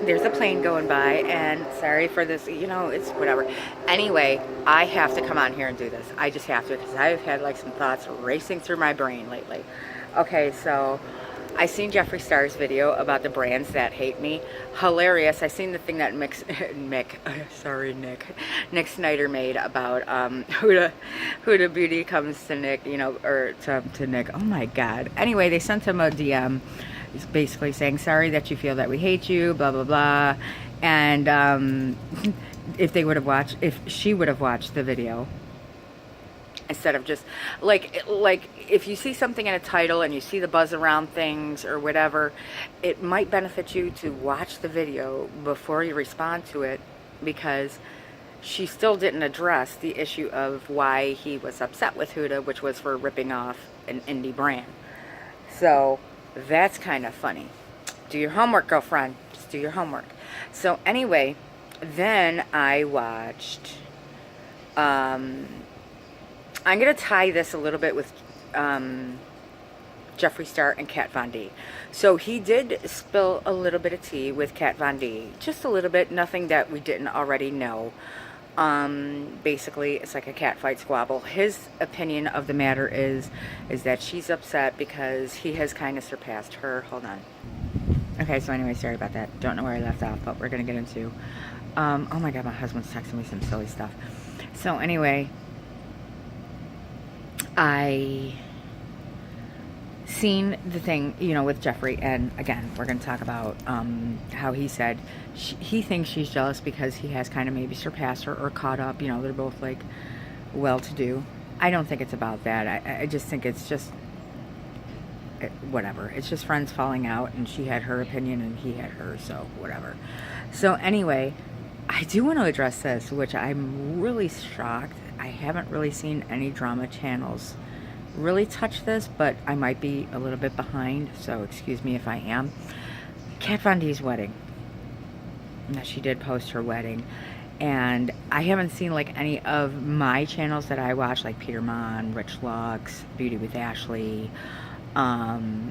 there's a plane going by, and sorry for this, it's whatever. Anyway, I have to come on here and do this. I just have to, because I've had like some thoughts racing through my brain lately. Okay, so I seen Jeffree Star's video about the brands that hate me. Hilarious. I seen the thing that Nick Snyder made about Huda Beauty comes to Nick, or to Nick. Oh my God. Anyway, they sent him a DM. He's basically saying, sorry that you feel that we hate you, blah, blah, blah. And if she would have watched the video, instead of just, like if you see something in a title and you see the buzz around things or whatever, it might benefit you to watch the video before you respond to it, because she still didn't address the issue of why he was upset with Huda, which was for ripping off an indie brand. So that's kind of funny. Do your homework, girlfriend. Just do your homework. So anyway, then I watched, I'm going to tie this a little bit with Jeffree Star and Kat Von D. So he did spill a little bit of tea with Kat Von D. Just a little bit. Nothing that we didn't already know. Basically, it's like a cat fight squabble. His opinion of the matter is that she's upset because he has kind of surpassed her. Hold on. Okay, so anyway, sorry about that. Don't know where I left off, but we're going to get into, oh my God, my husband's texting me some silly stuff. So anyway, I seen the thing, with Jeffree, and again, we're going to talk about how he said he thinks she's jealous because he has kind of maybe surpassed her or caught up. They're both like well-to-do. I don't think it's about that. I just think it's just whatever. It's just friends falling out, and she had her opinion and he had hers, so whatever. So anyway, I do want to address this, which I'm really shocked. I haven't really seen any drama channels really touch this, but I might be a little bit behind, so excuse me if I am. Kat Von D's wedding. Now, she did post her wedding, and I haven't seen like any of my channels that I watch, like Peter Mon, Rich Lux, Beauty with Ashley, Nosy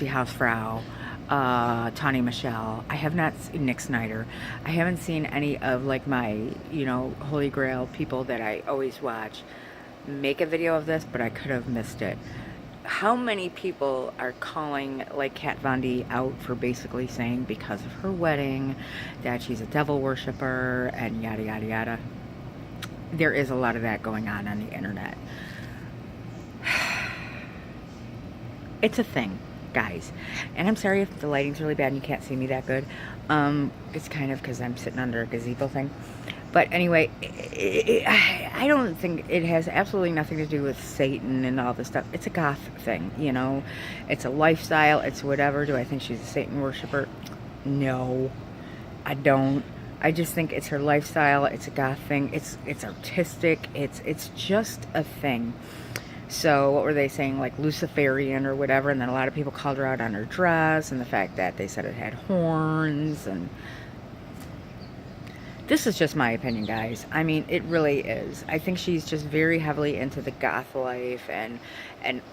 Hausfrau, Tawny Michelle. I have not seen Nick Snyder. I haven't seen any of like my, holy grail people that I always watch make a video of this, but I could have missed it. How many people are calling like Kat Von D out for basically saying because of her wedding that she's a devil worshiper and yada yada yada? There is a lot of that going on the internet. It's a thing, guys, and I'm sorry if the lighting's really bad and you can't see me that good. It's kind of because I'm sitting under a gazebo thing. But anyway, I don't think it has absolutely nothing to do with Satan and all this stuff. It's a goth thing, It's a lifestyle. It's whatever. Do I think she's a Satan worshiper? No, I don't. I just think it's her lifestyle. It's a goth thing. It's artistic. It's just a thing. So what were they saying, like Luciferian or whatever? And then a lot of people called her out on her dress and the fact that they said it had horns. And this is just my opinion, guys. I mean, it really is. I think she's just very heavily into the goth life and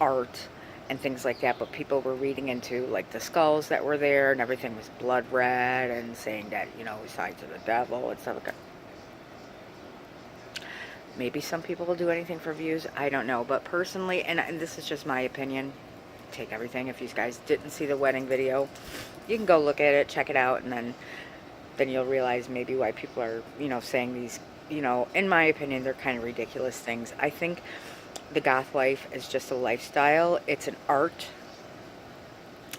art and things like that. But people were reading into like the skulls that were there and everything was blood red and saying that, it's tied to the devil and stuff like that. Maybe some people will do anything for views. I don't know. But personally, and this is just my opinion, take everything. If you guys didn't see the wedding video, you can go look at it, check it out, and then you'll realize maybe why people are, saying these, in my opinion, they're kind of ridiculous things. I think the goth life is just a lifestyle. It's an art.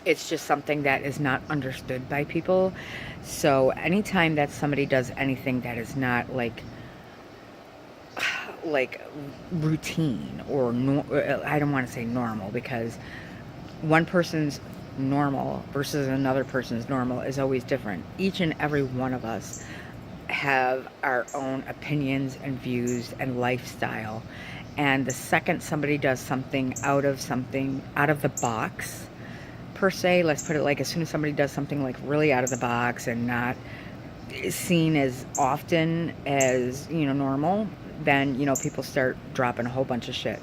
It's just something that is not understood by people. So anytime that somebody does anything that is not like routine or I don't want to say normal, because one person's normal versus another person's normal is always different. Each and every one of us have our own opinions and views and lifestyle, and the second somebody does something out of the box per se, let's put it like, as soon as somebody does something like really out of the box and not seen as often as normal, then people start dropping a whole bunch of shit.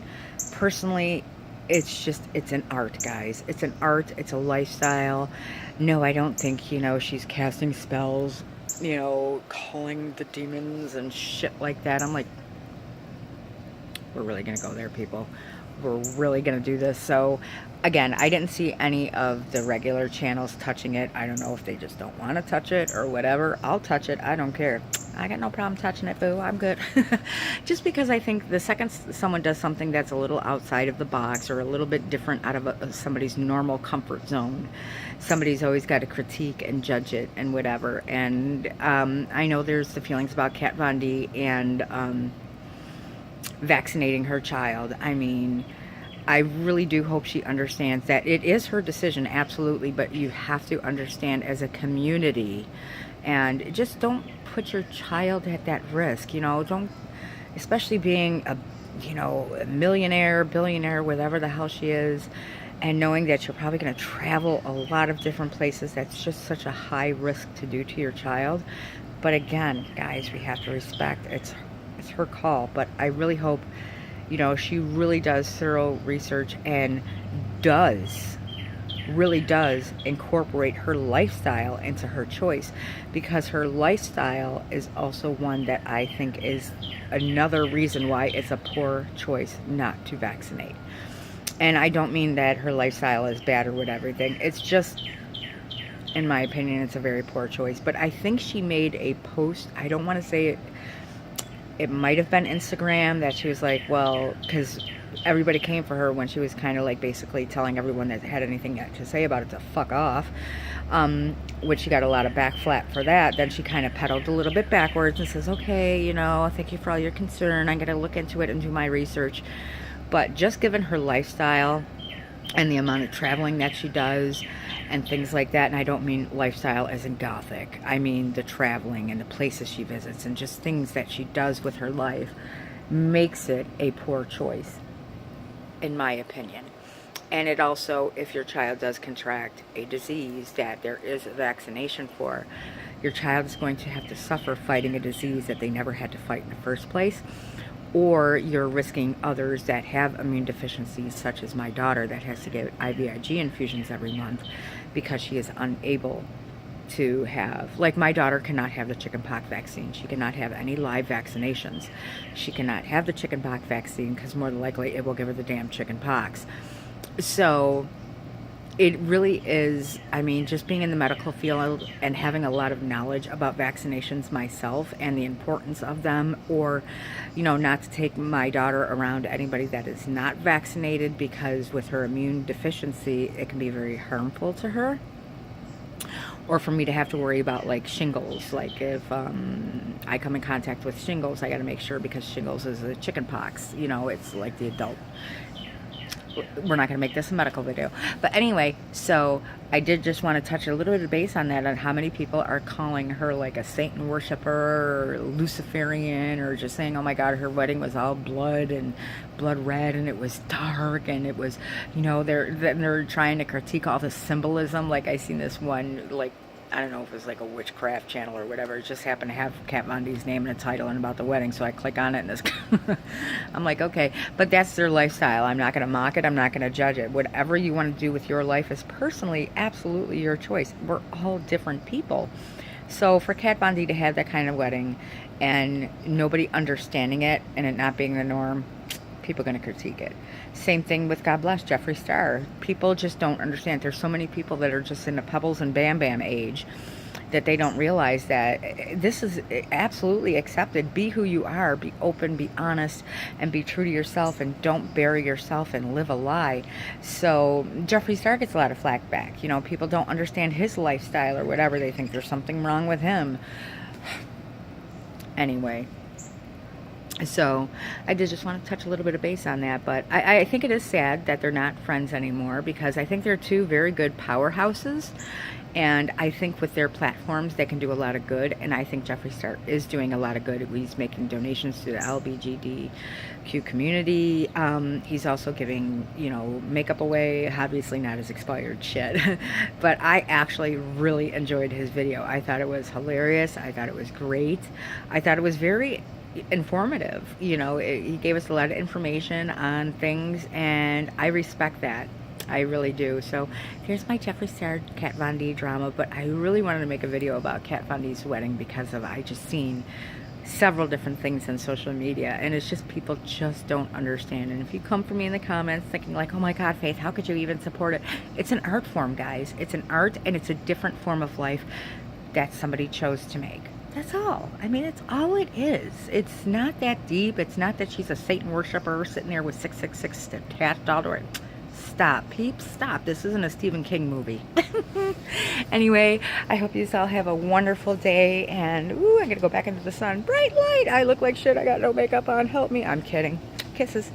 Personally, it's just, it's an art, guys. It's an art. It's a lifestyle. No, I don't think, she's casting spells, calling the demons and shit like that. I'm like, we're really going to go there, people. We're really going to do this. So, again, I didn't see any of the regular channels touching it. I don't know if they just don't want to touch it or whatever. I'll touch it. I don't care. I got no problem touching it, boo. I'm good. Just because I think the second someone does something that's a little outside of the box or a little bit different out of somebody's normal comfort zone, somebody's always got to critique and judge it and whatever. And I know there's the feelings about Kat Von D and vaccinating her child. I mean, I really do hope she understands that it is her decision, absolutely, but you have to understand as a community, and just don't put your child at that risk, don't, especially being a millionaire, billionaire, whatever the hell she is, and knowing that you're probably going to travel a lot of different places. That's just such a high risk to do to your child. But again, guys, we have to respect, it's her call. But I really hope, she really does thorough research and really does incorporate her lifestyle into her choice, because her lifestyle is also one that I think is another reason why it's a poor choice not to vaccinate. And I don't mean that her lifestyle is bad or whatever. It's just, in my opinion, it's a very poor choice. But I think she made a post, I don't want to say it, it might have been Instagram, that she was like, well, because everybody came for her when she was kind of like basically telling everyone that had anything to say about it to fuck off, which she got a lot of backflap for that. Then she kind of pedaled a little bit backwards and says, okay, thank you for all your concern. I'm going to look into it and do my research. But just given her lifestyle and the amount of traveling that she does and things like that, and I don't mean lifestyle as in gothic, I mean the traveling and the places she visits and just things that she does with her life, makes it a poor choice, in my opinion. And it also, if your child does contract a disease that there is a vaccination for, your child is going to have to suffer fighting a disease that they never had to fight in the first place. Or you're risking others that have immune deficiencies, such as my daughter that has to get IVIG infusions every month because she is unable to have, like, my daughter cannot have the chickenpox vaccine. She cannot have any live vaccinations. She cannot have the chickenpox vaccine because more than likely it will give her the damn chickenpox. So it really is, I mean, just being in the medical field and having a lot of knowledge about vaccinations myself and the importance of them, or, not to take my daughter around anybody that is not vaccinated, because with her immune deficiency, it can be very harmful to her. Or for me to have to worry about like shingles, like if I come in contact with shingles, I got to make sure, because shingles is a chicken pox, it's like the adult. We're not going to make this a medical video. But anyway, so I did just want to touch a little bit of base on that, on how many people are calling her like a Satan worshiper or Luciferian, or just saying, oh my God, her wedding was all blood and blood red and it was dark and it was, they're trying to critique all the symbolism. Like I seen this one, like, I don't know if it was like a witchcraft channel or whatever. It just happened to have Kat Von D's name and a title and about the wedding. So I click on it and this, I'm like, okay, but that's their lifestyle. I'm not going to mock it. I'm not going to judge it. Whatever you want to do with your life is personally, absolutely your choice. We're all different people. So for Kat Von D to have that kind of wedding and nobody understanding it and it not being the norm, people are going to critique it. Same thing with, God bless, Jeffree Star. People just don't understand. There's so many people that are just in the Pebbles and Bam Bam age that they don't realize that this is absolutely accepted. Be who you are. Be open, be honest, and be true to yourself, and don't bury yourself and live a lie. So Jeffree Star gets a lot of flack back. People don't understand his lifestyle or whatever. They think there's something wrong with him. Anyway. So I did just want to touch a little bit of base on that, but I think it is sad that they're not friends anymore, because I think they're two very good powerhouses, and I think with their platforms they can do a lot of good, and I think Jeffree Star is doing a lot of good. He's making donations to the LGBTQ community. He's also giving, makeup away, obviously not his expired shit, but I actually really enjoyed his video. I thought it was hilarious. I thought it was great. I thought it was very informative. You know, he gave us a lot of information on things, and I respect that. I really do. So here's my Jeffree Star Kat Von D drama, but I really wanted to make a video about Kat Von D's wedding because of I just seen several different things in social media, and it's just people just don't understand. And if you come for me in the comments thinking like, oh my god, Faith, how could you even support it? It's an art form, guys. It's an art, and it's a different form of life that somebody chose to make. That's all. I mean, it's all it is. It's not that deep. It's not that she's a Satan worshiper sitting there with 666 attached all to her. Stop, peeps, stop. This isn't a Stephen King movie. Anyway, I hope you all have a wonderful day, and ooh, I'm gonna go back into the sun. Bright light. I look like shit. I got no makeup on. Help me. I'm kidding. Kisses.